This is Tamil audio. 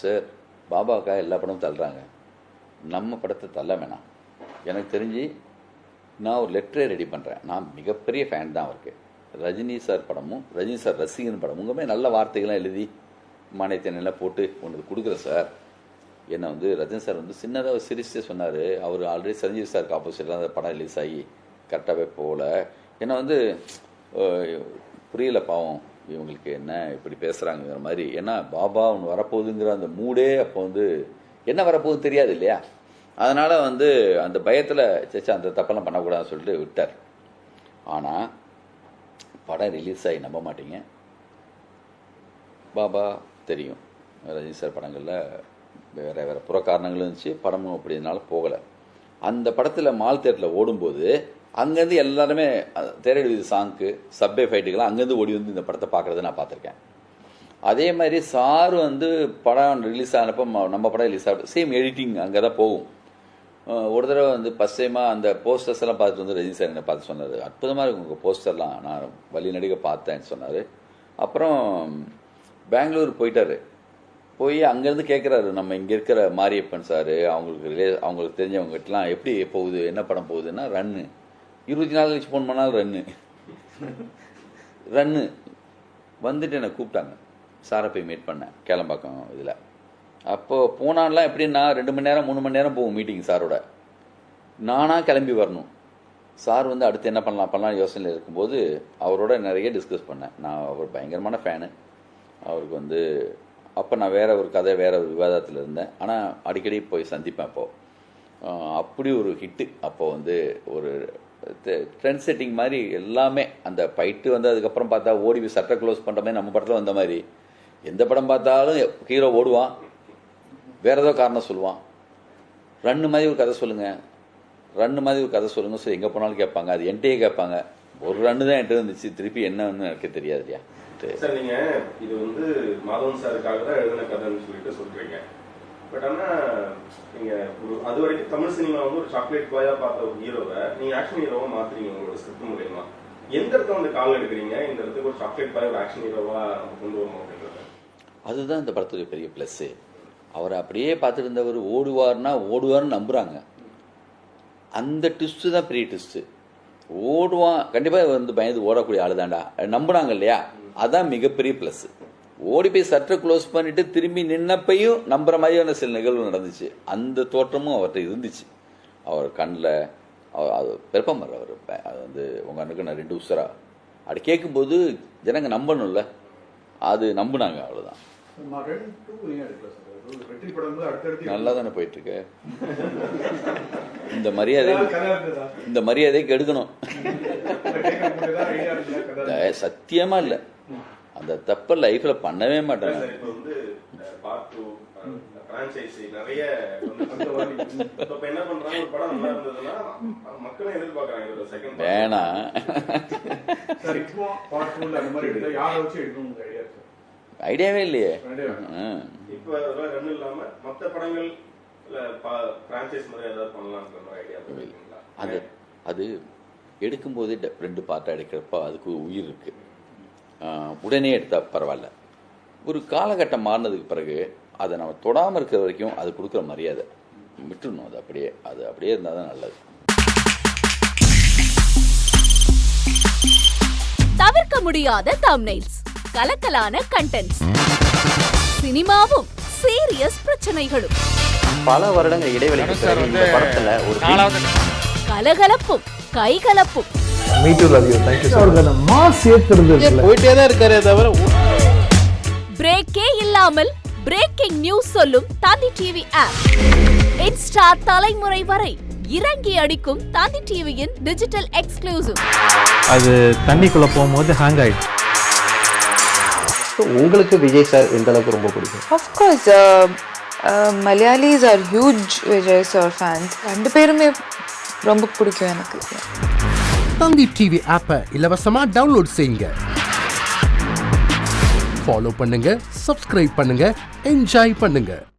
சார் பாபாவுக்காக எல்லா படமும் தள்ளுறாங்க, நம்ம படத்தை தள்ள வேணாம். எனக்கு தெரிஞ்சு நான் ஒரு லெட்டரே ரெடி பண்ணுறேன். நான் மிகப்பெரிய ஃபேன் தான் அவருக்கு. ரஜினி சார் படமும் ரஜினி சார் ரசிகன் படம் உங்களுமே நல்ல வார்த்தைகள்லாம் எழுதி மானியத்தினெல்லாம் போட்டு ஒன்று கொடுக்குறேன் சார். என்னை வந்து ரஜினி சார் வந்து சின்னதாக சிரிச்சே சொன்னார். அவர் ஆல்ரெடி சஞ்சீவ் சாருக்கு ஆப்போசிட்டில் அந்த படம் ரிலீஸ் ஆகி கரெக்டாகவே போகல. என்னை வந்து புரியல, பாவம் இவங்களுக்கு என்ன இப்படி பேசுகிறாங்கிற மாதிரி. ஏன்னா பாபா ஒன்று வரப்போகுதுங்கிற அந்த மூடே அப்போ வந்து என்ன வரப்போகுதுன்னு தெரியாது இல்லையா. அதனால் வந்து அந்த பயத்தில் சேச்சா அந்த தப்பெல்லாம் பண்ணக்கூடாதுன்னு சொல்லிட்டு விட்டார். ஆனால் படம் ரிலீஸ் ஆகி நம்ப மாட்டீங்க, பாபா தெரியும் ரஜினி சார் படங்களில் வேறு புற காரணங்களும் இருந்துச்சு, படமும் அப்படினால போகலை. அந்த படத்தில் மால் தேட்டரில் ஓடும்போது அங்கேருந்து எல்லாருமே தேரடி வீதி சாங்க்கு சப்வே ஃபைட்டுக்கெல்லாம் அங்கேருந்து ஓடி வந்து இந்த படத்தை பார்க்குறத நான் பார்த்துருக்கேன். அதே மாதிரி சார் வந்து படம் ரிலீஸ் ஆனப்போ நம்ம படம் ரிலீஸ் ஆகும் சேம் எடிட்டிங் அங்கே தான் போகும். ஒரு தடவை வந்து ஃபஸ்ட் டைமாக அந்த போஸ்டர்ஸ் எல்லாம் பார்த்துட்டு வந்து ரஜினி சார் என்னை பார்த்து சொன்னார், அற்புதமாக இருக்கும் உங்கள் போஸ்டர்லாம், நான் வழி நடிகை பார்த்தேன்னு சொன்னார். அப்புறம் பெங்களூர் போயிட்டார். போய் அங்கேருந்து கேட்குறாரு, நம்ம இங்கே இருக்கிற மாரியப்பன் சார் அவங்களுக்கு தெரிஞ்சவங்ககிட்டலாம் எப்படி போகுது, என்ன படம் போகுதுன்னா ரன்னு 24 கழிச்சு ஃபோன் பண்ணாலும் ரன்னு வந்துட்டு என்னை கூப்பிட்டாங்க. சாரை போய் மீட் பண்ணேன் கேளம்பாக்கம் இதில். அப்போது போனான்லாம் எப்படின்னா 2 மணி நேரம் 3 மணி நேரம் போகும் மீட்டிங் சாரோட. நானாக கிளம்பி வரணும். சார் வந்து அடுத்து என்ன பண்ணலாம் யோசனையில் இருக்கும்போது அவரோட நிறைய டிஸ்கஸ் பண்ணேன். நான் அவர் பயங்கரமான ஃபேனு. அவருக்கு வந்து அப்போ நான் வேற ஒரு கதை வேற ஒரு விவாதத்தில் இருந்தேன். ஆனால் அடிக்கடி போய் சந்திப்பேன். அப்போது அப்படி ஒரு ஹிட்டு. அப்போது வந்து ஒரு ட்ரெண்ட் செட்டிங் மாதிரி எல்லாமே. அந்த ஃபைட்டு வந்து அதுக்கப்புறம் பார்த்தா ஓடி சட்டை க்ளோஸ் பண்ணுற மாதிரி நம்ம படத்தில் வந்த மாதிரி எந்த படம் பார்த்தாலும் ஹீரோ ஓடுவான், வேற ஏதோ காரணம் சொல்லுவான். ரன்னு மாதிரி ஒரு கதை சொல்லுங்கள், ரன்னு மாதிரி ஒரு கதை சொல்லுங்கள் ஸோ எங்கே போனாலும் கேட்பாங்க. அது என்கிட்டயே கேட்பாங்க. ஒரு ரன்னு தான் என்கிட்ட இருந்துச்சு, திருப்பி என்னன்னு எனக்கு தெரியாது இல்லையா. சார் நீங்க இது வந்து மாதவன் சாருக்காக தான் எழுதின கதைன்னு சொல்லிட்டு சொல்றீங்க. பட் ஆனா நீங்க அது வரைக்கும் தமிழ் சினிமா வந்து ஒரு சாக்லேட் பாயா பார்த்த ஒரு ஹீரோவை நீங்க ஆக்ஷன் ஹீரோவா மாத்துறீங்க உங்களோட ஸ்கிரிப்ட் மூலமா. எந்த இடத்துல வந்து கால் எடுக்கிறீங்க, இந்த இடத்துக்கு ஒரு சாக்லேட் பாய் ஒரு ஆக்ஷன் ஹீரோவா நம்ம கொண்டு வரணும் அப்படின்றது. அதுதான் இந்த படத்துடைய பெரிய ப்ளஸ்ஸு. அவரை அப்படியே பார்த்துட்டு இருந்தவர் ஓடுவார்னு நம்புறாங்க. அந்த ட்விஸ்ட்டு தான் பெரிய ட்விஸ்ட்டு. ஓடுவான் கண்டிப்பாக வந்து பயந்து ஓடக்கூடிய ஆளு தான்டா நம்புனாங்க இல்லையா. அதான் மிகப்பெரிய ப்ளஸ். ஓடி போய் சற்றை க்ளோஸ் பண்ணிட்டு திரும்பி நின்னப்பையும் நம்புற மாதிரியான சில நிகழ்வு நடந்துச்சு. அந்த தோற்றமும் அவர்கிட்ட இருந்துச்சு. அவர் கண்ணில் அது பெருப்பமர் அவர் அது வந்து உங்கள் அண்ணுக்கு நான் 2 உசரா அப்படி கேட்கும்போது ஜனங்க நம்பணும்ல, அது நம்புனாங்க. அவ்வளோதான். நல்லா தானே போயிட்டு இருக்கு. இந்த மரியாதைக்கு எடுக்கணும். சத்தியமா இல்லை, அந்த தப்ப லைஃப்ல பண்ணவே மாட்டேன். வேணாம் ஐடியாவே இல்லையே. அது எடுக்கும்போதே 2 பார்ட்டாக எடுக்கிறப்ப அதுக்கு உயிர் இருக்கு. உடனே எடுத்தால் பரவாயில்ல. ஒரு காலகட்டம் மாறினதுக்கு பிறகு அதை நம்ம தொடாமல் இருக்கிற வரைக்கும் அது கொடுக்குற மரியாதை விட்டுடணும். அது அப்படியே இருந்தால் தான் நல்லது. தவிர்க்க முடியாத தம்ப்நெயில்ஸ், கலக்கலான கண்டென்ட்ஸ், சினிமாவும் சீரியஸ் பிரச்சனைகளும், பல வருடங்கள் இடைவெளிக்கு பிறகு இந்த படத்துல ஒரு கலகலப்பும் கைகலப்பும் போயிட்டே தான் இருக்காரே தவிர பிரேக்கே இல்லாமல் பிரேக்கிங் நியூஸ் சொல்லும் தந்தி டிவி ஆப். இன்ஸ்டா தலைமுறை வரை இறங்கி அடிக்கும் தந்தி டிவியின் டிஜிட்டல் எக்ஸ்க்ளூசிவ். அது தண்ணிக்குள்ள போகும்போது ஹேங் ஆயிடுச்சு. உங்களுக்கு விஜய் சார் எந்த அளவுக்கு ரொம்ப பிடிக்கும்? Of course, Malayalis are huge Vijay sir fans. 2 பேருமே ரொம்ப பிடிக்கும் எனக்கு. தந்தி டிவி ஆப்பை இலவசமா டவுன்லோட் செய்யுங்க, ஃபாலோ பண்ணுங்க, சப்ஸ்கிரைப் பண்ணுங்க, என்ஜாய் பண்ணுங்க.